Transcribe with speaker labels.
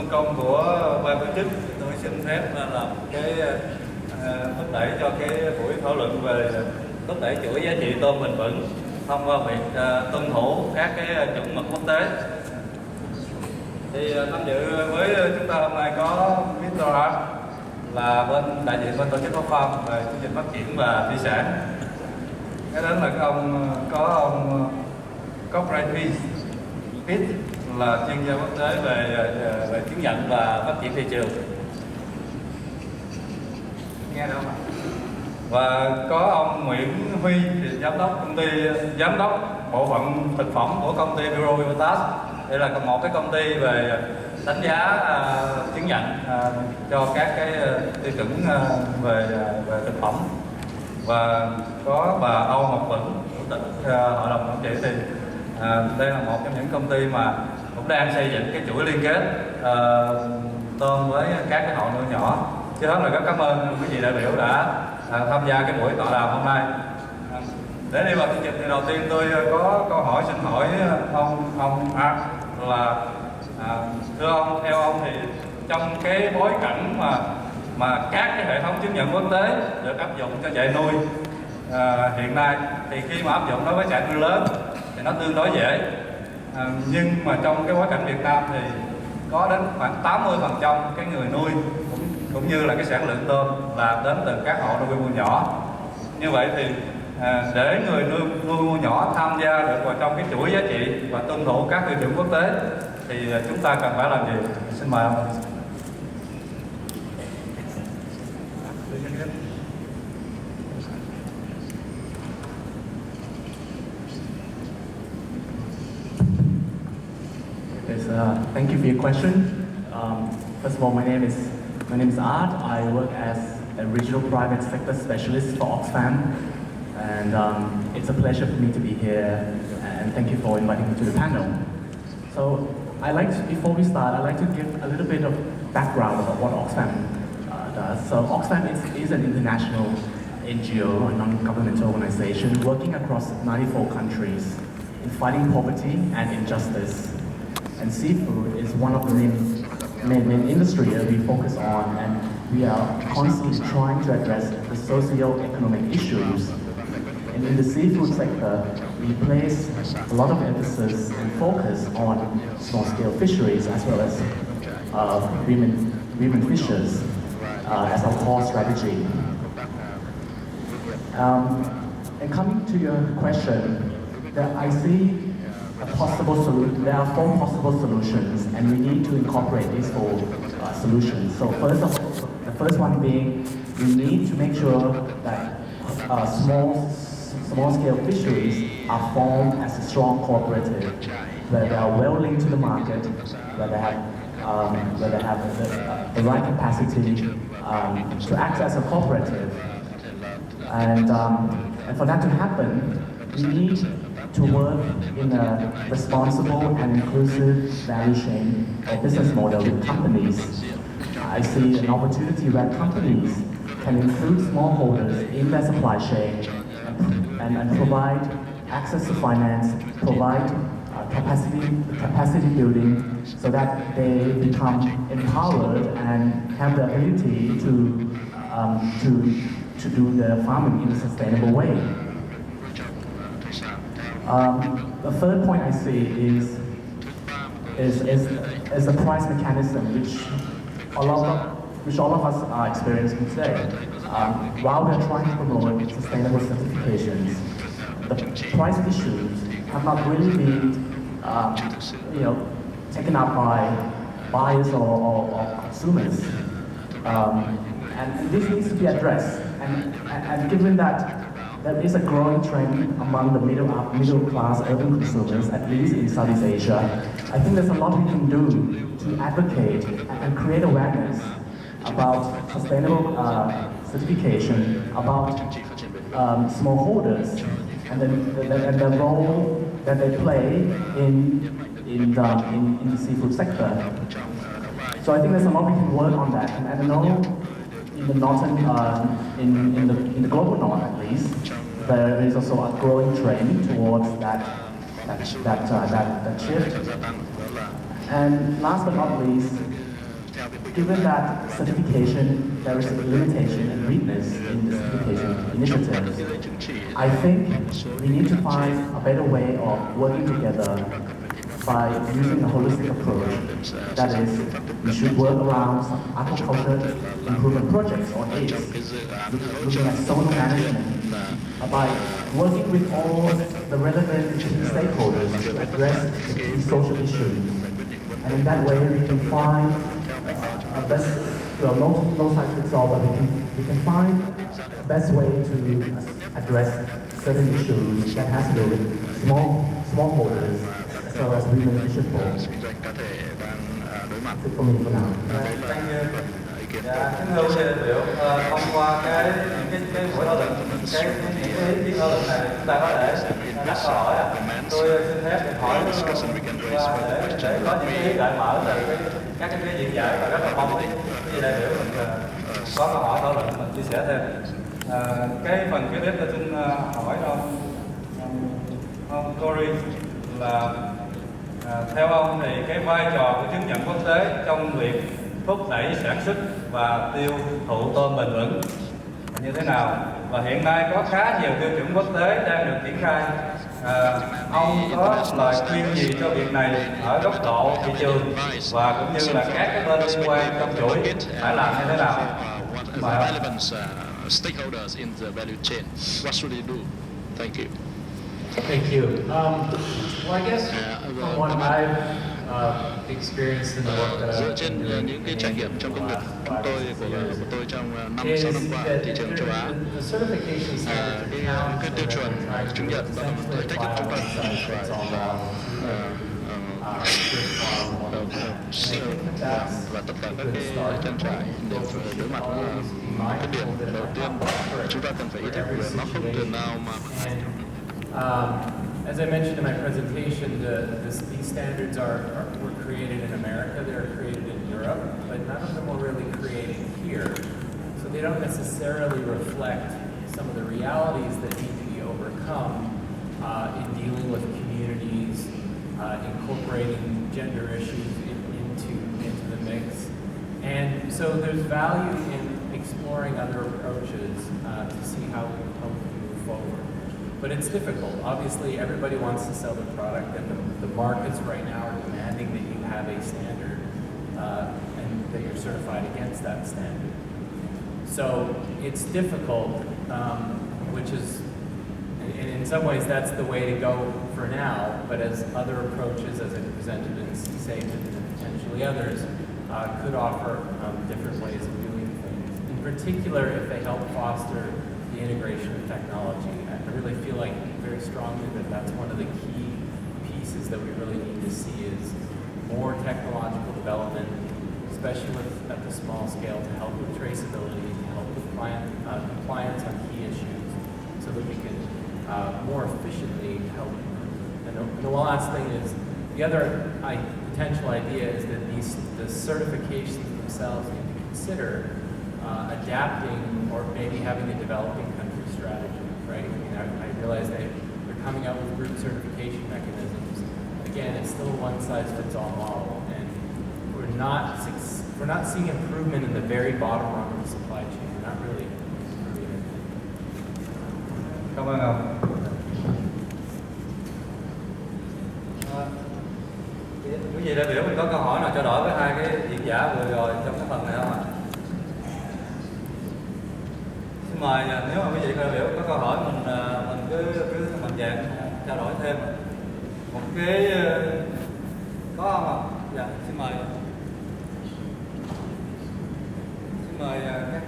Speaker 1: phân công của ban tổ chức, tôi xin phép làm cái thúc đẩy cho cái buổi thảo luận về thúc đẩy chuỗi giá trị tôm bền vững thông qua việc tuân thủ các cái chuẩn mực quốc tế. Thì tham dự với chúng ta hôm nay có Mr. là bên đại diện bên tổ chức Oxfam về chương trình phát triển và thủy sản. Cái đến là có ông Icafis là chuyên gia quốc tế về chứng nhận và phát triển thị trường. Nghe đâu mà. Và có ông Nguyễn Huy, thì giám đốc bộ phận thực phẩm của công ty Bureau Veritas. Đây là một cái công ty về đánh giá chứng nhận cho các cái tiêu chuẩn về thực phẩm. Và có bà Âu Ngọc Vững, chủ tịch hội đồng quản trị. Thì đây là một trong những công ty mà cũng đang xây dựng cái chuỗi liên kết tôm với các cái hộ nuôi nhỏ. Trước hết là rất cảm ơn quý vị đại biểu đã tham gia cái buổi tọa đàm hôm nay. Để đi vào chương trình thì đầu tiên tôi có câu hỏi xin hỏi ông là thưa ông, theo ông thì trong cái bối cảnh mà các cái hệ thống chứng nhận quốc tế được áp dụng cho trại nuôi hiện nay, thì khi mà áp dụng đối với trại nuôi lớn thì nó tương đối dễ, nhưng mà trong cái bối cảnh Việt Nam thì có đến khoảng 80% cái người nuôi cũng như là cái sản lượng tôm là đến từ các hộ nuôi quy mô nhỏ. Như vậy thì để người nuôi quy mô nhỏ tham gia được vào trong cái chuỗi giá trị và tuân thủ các tiêu chuẩn quốc tế thì chúng ta cần phải làm gì? Xin mời ông.
Speaker 2: Yes, thank you for your question. First of all, my name is Art. I work as a regional private sector specialist for Oxfam, and it's a pleasure for me to be here. And thank you for inviting me to the panel. So, before we start, I'd like to give a little bit of background about what Oxfam does. So, Oxfam is an international NGO, a non-governmental organization working across 94 countries in fighting poverty and injustice. And seafood is one of the main industry that we focus on, and we are constantly trying to address the socio-economic issues. And in the seafood sector, we place a lot of emphasis and focus on small-scale fisheries as well as women fishers as our core strategy. And coming to your question, I see there are 4 possible solutions, and we need to incorporate these 4 solutions. So the first one being, we need to make sure that small-scale fisheries are formed as a strong cooperative, where they are well linked to the market, where they have the right capacity to act as a cooperative. And for that to happen, we need to work in a responsible and inclusive value chain or business model with companies. I see an opportunity where companies can include smallholders in their supply chain and provide access to finance, provide capacity building, so that they become empowered and have the ability to do their farming in a sustainable way. The third point I see is the price mechanism, which all of us are experiencing today. While we're trying to promote sustainable certifications, the price issues have not really been, taken up by buyers or consumers, and this needs to be addressed. And given that there is a growing trend among the middle class urban consumers, at least in Southeast Asia, I think there's a lot we can do to advocate and create awareness about sustainable certification, about smallholders, and the role that they play in the seafood sector. So I think there's a lot we can work on that, and I know in the northern, in the global north at least, there is also a growing trend towards that shift. And last but not least, Given that certification, there is a limitation and weakness in the certification initiatives, I think we need to find a better way of working together by using a holistic approach. That is, we should work around some aquaculture improvement projects or AIDs, looking at zonal management, by working with all the relevant stakeholders to address these social issues. And in that way, we can find a best, well, no side fits all, but we can find the best way to address certain issues that has to do with smallholders as well as women fisherfolk. For me for now.
Speaker 1: Dạ, kính thưa quý vị đại biểu, thông qua những cái buổi thảo luận, những cái ý kiến thảo luận này, chúng ta có thể đặt câu hỏi. Tôi xin phép được hỏi để có những cái gợi mở từ các cái phía diễn giải và rất là mong quý vị đại biểu mình có câu hỏi thảo luận mình chia sẻ thêm. Cái phần kế tiếp tôi xin hỏi ông Cory là theo ông thì cái vai trò của chứng nhận quốc tế trong việc thúc đẩy sản xuất và tiêu thụ tôm bền vững như thế nào, và hiện nay có khá nhiều tiêu chuẩn quốc tế đang được triển khai. Ông có lời khuyên gì cho việc này ở góc độ thị trường và cũng như là các cái bên liên quan trong chuỗi phải làm như thế nào?
Speaker 3: Stakeholders in the value chain. What should they do? Thank you.
Speaker 4: Thank you. Well, I guess from what I've experienced in the work that
Speaker 3: Dựa
Speaker 4: I've
Speaker 3: trên
Speaker 4: been doing
Speaker 3: những cái trải nghiệm trong công việc của tôi trong 5-6
Speaker 4: is
Speaker 3: năm qua
Speaker 4: that
Speaker 3: thị trường châu Á,
Speaker 4: the certification standards are
Speaker 3: cái tiêu chuẩn chứng nhận và thách thức chúng ta và tất cả các cái trang trại đều phải đối mặt với cái điểm đầu tiên chúng ta cần phải ý thức là nó không thể nào mà
Speaker 4: as I mentioned in my presentation, these standards were created in America, they were created in Europe, but none of them were really created here. So they don't necessarily reflect some of the realities that need to be overcome in dealing with communities, incorporating gender issues into the mix. And so there's value in exploring other approaches to see how we can move forward. But it's difficult. Obviously, everybody wants to sell their product, and the markets right now are demanding that you have a standard and that you're certified against that standard. So it's difficult, which is, and in some ways, that's the way to go for now. But as other approaches, as I presented in CSAFE and potentially others, could offer different ways of doing things. In particular, if they help foster the integration of technology. I really feel like very strongly that that's one of the key pieces that we really need to see is more technological development, especially at the small scale, to help with traceability, to help with compliance on key issues, so that we can more efficiently help. And the last thing is, the other potential idea is that the certifications themselves need to consider adapting or maybe having a developing country strategy, right? I mean, I realize they're coming out with group certification mechanisms. Again, it's still a one-size-fits-all model, and we're not seeing improvement in the very bottom rung of the supply chain. We're not really improving anything.
Speaker 1: Cảm ơn ông. Quý vị đại biểu, mình có câu hỏi nào trao đổi với hai cái diễn giả vừa rồi trong cái phần này không ạ? Xin mời, nếu mà quý vị đại biểu có câu hỏi mình cứ mạnh dạn trao đổi thêm. Một cái có không ạ? Dạ, xin mời các